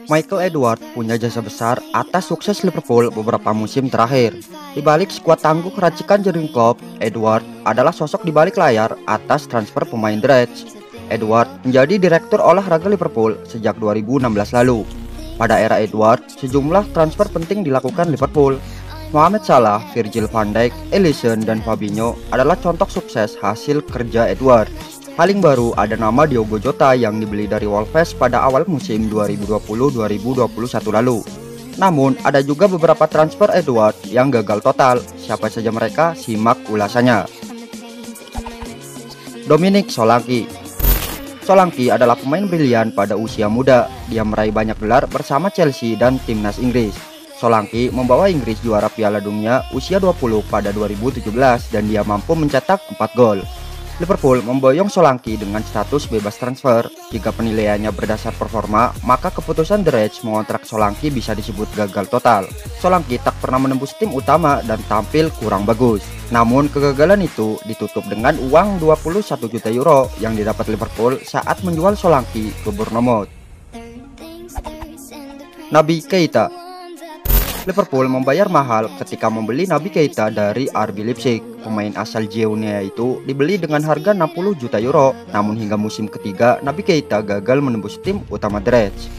Michael Edwards punya jasa besar atas sukses Liverpool beberapa musim terakhir. Di balik skuad tangguh racikan Jurgen Klopp, Edwards adalah sosok di balik layar atas transfer pemain The Reds. Edwards menjadi direktur olahraga Liverpool sejak 2016 lalu. Pada era Edwards, sejumlah transfer penting dilakukan Liverpool. Mohamed Salah, Virgil van Dijk, Alisson, dan Fabinho adalah contoh sukses hasil kerja Edwards. Paling baru ada nama Diogo Jota yang dibeli dari Wolves pada awal musim 2020-2021 lalu. Namun ada juga beberapa transfer Edwards yang gagal total. Siapa saja mereka? Simak ulasannya. Dominic Solanke. Solanke adalah pemain brilian pada usia muda. Dia meraih banyak gelar bersama Chelsea dan timnas Inggris. Solanke membawa Inggris juara Piala Dunia usia 20 pada 2017 dan dia mampu mencetak 4 gol. Liverpool memboyong Solanke dengan status bebas transfer. Jika penilaiannya berdasar performa, maka keputusan The Reds mengontrak Solanke bisa disebut gagal total. Solanke tak pernah menembus tim utama dan tampil kurang bagus. Namun kegagalan itu ditutup dengan uang 21 juta euro yang didapat Liverpool saat menjual Solanke ke Bournemouth. Naby Keita. Liverpool membayar mahal ketika membeli Naby Keita dari RB Leipzig. Pemain asal Jeonia itu dibeli dengan harga 60 juta euro. Namun hingga musim ketiga, Naby Keita gagal menembus tim utama The Reds.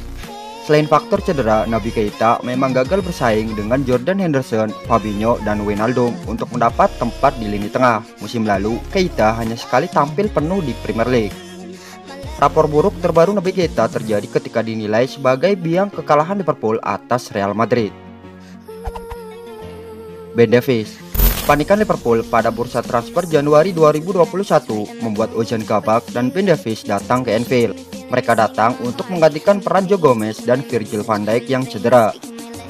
Selain faktor cedera, Naby Keita memang gagal bersaing dengan Jordan Henderson, Fabinho, dan Wijnaldum untuk mendapat tempat di lini tengah. Musim lalu, Keita hanya sekali tampil penuh di Premier League. Rapor buruk terbaru Naby Keita terjadi ketika dinilai sebagai biang kekalahan Liverpool atas Real Madrid. Ben Davies. Kepanikan Liverpool pada bursa transfer Januari 2021 membuat Ozan Kabak dan Ben Davies datang ke Anfield. Mereka datang untuk menggantikan peran Joe Gomez dan Virgil van Dijk yang cedera.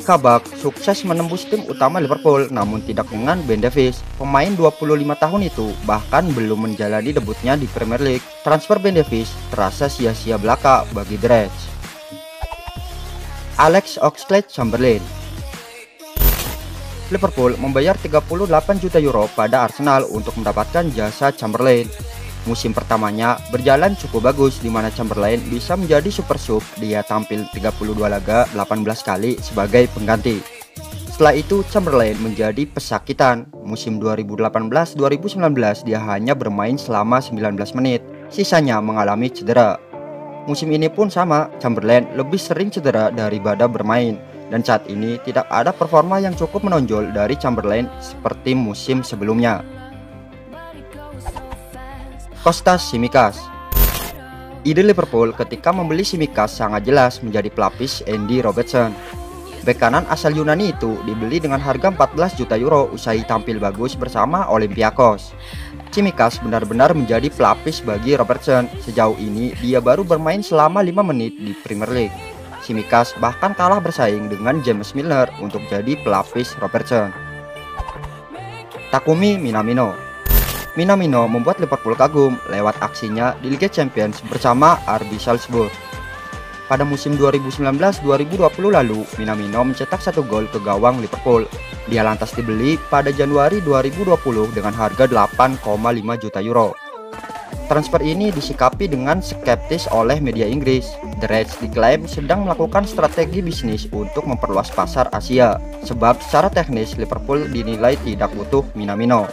Kabak sukses menembus tim utama Liverpool, namun tidak dengan Ben Davies. Pemain 25 tahun itu bahkan belum menjalani debutnya di Premier League. Transfer Ben Davies terasa sia-sia belaka bagi The Reds. Alex Oxlade-Chamberlain. Liverpool membayar 38 juta euro pada Arsenal untuk mendapatkan jasa Chamberlain. Musim pertamanya berjalan cukup bagus di mana Chamberlain bisa menjadi super sub. Dia tampil 32 laga 18 kali sebagai pengganti. Setelah itu Chamberlain menjadi pesakitan. Musim 2018-2019 dia hanya bermain selama 19 menit. Sisanya mengalami cedera. Musim ini pun sama, Chamberlain lebih sering cedera daripada bermain. Dan saat ini tidak ada performa yang cukup menonjol dari Chamberlain seperti musim sebelumnya. Kostas Tsimikas. Ide Liverpool ketika membeli Tsimikas sangat jelas menjadi pelapis Andy Robertson. Bek kanan asal Yunani itu dibeli dengan harga 14 juta euro usai tampil bagus bersama Olympiakos. Tsimikas benar-benar menjadi pelapis bagi Robertson. Sejauh ini dia baru bermain selama 5 menit di Premier League. Tsimikas bahkan kalah bersaing dengan James Milner untuk jadi pelapis Robertson. Takumi Minamino. Minamino membuat Liverpool kagum lewat aksinya di Liga Champions bersama RB Salzburg. Pada musim 2019-2020 lalu, Minamino mencetak 1 gol ke gawang Liverpool. Dia lantas dibeli pada Januari 2020 dengan harga 8,5 juta euro. Transfer ini disikapi dengan skeptis oleh media Inggris. The Reds diklaim sedang melakukan strategi bisnis untuk memperluas pasar Asia, sebab secara teknis Liverpool dinilai tidak butuh Minamino.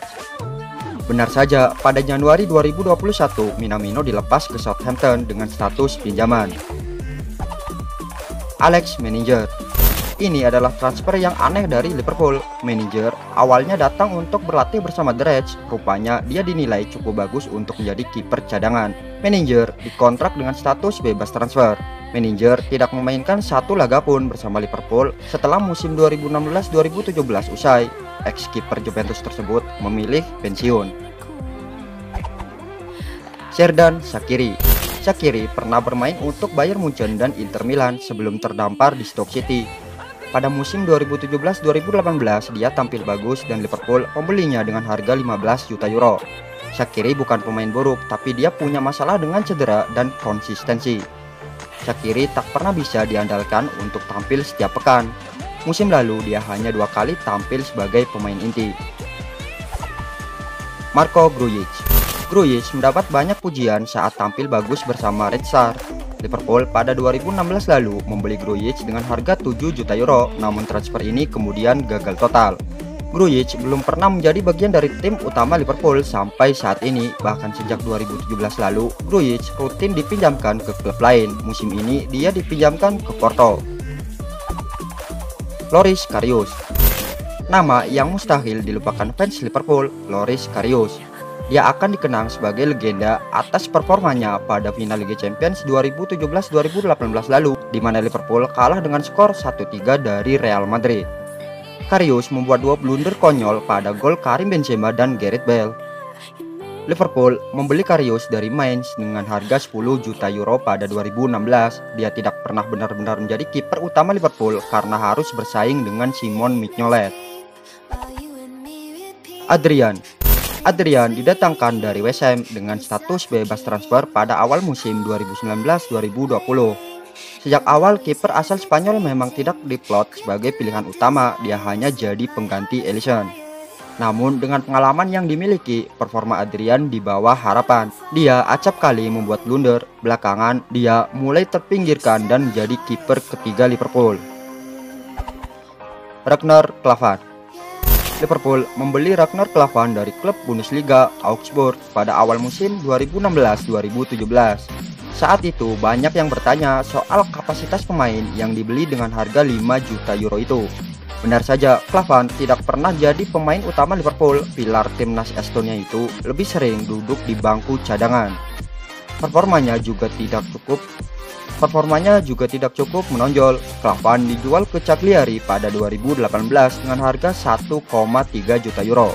Benar saja, pada Januari 2021 Minamino dilepas ke Southampton dengan status pinjaman. Alex Menninger. Ini adalah transfer yang aneh dari Liverpool. Menninger awalnya datang untuk berlatih bersama The Reds. Rupanya dia dinilai cukup bagus untuk menjadi kiper cadangan. Menninger dikontrak dengan status bebas transfer. Menninger tidak memainkan satu laga pun bersama Liverpool setelah musim 2016-2017 usai. Ex-kiper Juventus tersebut memilih pensiun. Xherdan Shaqiri. Shaqiri pernah bermain untuk Bayern Munchen dan Inter Milan sebelum terdampar di Stoke City. Pada musim 2017-2018 dia tampil bagus dan Liverpool membelinya dengan harga 15 juta euro. Shaqiri bukan pemain buruk, tapi dia punya masalah dengan cedera dan konsistensi. Shaqiri tak pernah bisa diandalkan untuk tampil setiap pekan. Musim lalu dia hanya 2 kali tampil sebagai pemain inti. Marco Grujic. Grujic mendapat banyak pujian saat tampil bagus bersama Red Star. Liverpool pada 2016 lalu membeli Grujic dengan harga 7 juta euro, namun transfer ini kemudian gagal total. Grujic belum pernah menjadi bagian dari tim utama Liverpool sampai saat ini, bahkan sejak 2017 lalu, Grujic rutin dipinjamkan ke klub lain. Musim ini dia dipinjamkan ke Porto. Loris Karius. Nama yang mustahil dilupakan fans Liverpool, Loris Karius. Dia akan dikenang sebagai legenda atas performanya pada final Liga Champions 2017-2018 lalu, di mana Liverpool kalah dengan skor 1-3 dari Real Madrid. Karius membuat 2 blunder konyol pada gol Karim Benzema dan Gareth Bale. Liverpool membeli Karius dari Mainz dengan harga 10 juta euro pada 2016. Dia tidak pernah benar-benar menjadi kiper utama Liverpool karena harus bersaing dengan Simon Mignolet. Adrian didatangkan dari West Ham dengan status bebas transfer pada awal musim 2019-2020. Sejak awal, kiper asal Spanyol memang tidak diplot sebagai pilihan utama, dia hanya jadi pengganti Alisson. Namun dengan pengalaman yang dimiliki, performa Adrian di bawah harapan. Dia acap kali membuat blunder, belakangan dia mulai terpinggirkan dan menjadi kiper ketiga Liverpool. Ragnar Klavan. Liverpool membeli Ragnar Klavan dari klub Bundesliga Augsburg pada awal musim 2016-2017. Saat itu banyak yang bertanya soal kapasitas pemain yang dibeli dengan harga 5 juta euro itu. Benar saja, Klavan tidak pernah jadi pemain utama Liverpool. Pilar timnas Estonia itu lebih sering duduk di bangku cadangan. Performanya juga tidak cukup menonjol. Klavan dijual ke Cagliari pada 2018 dengan harga 1,3 juta euro.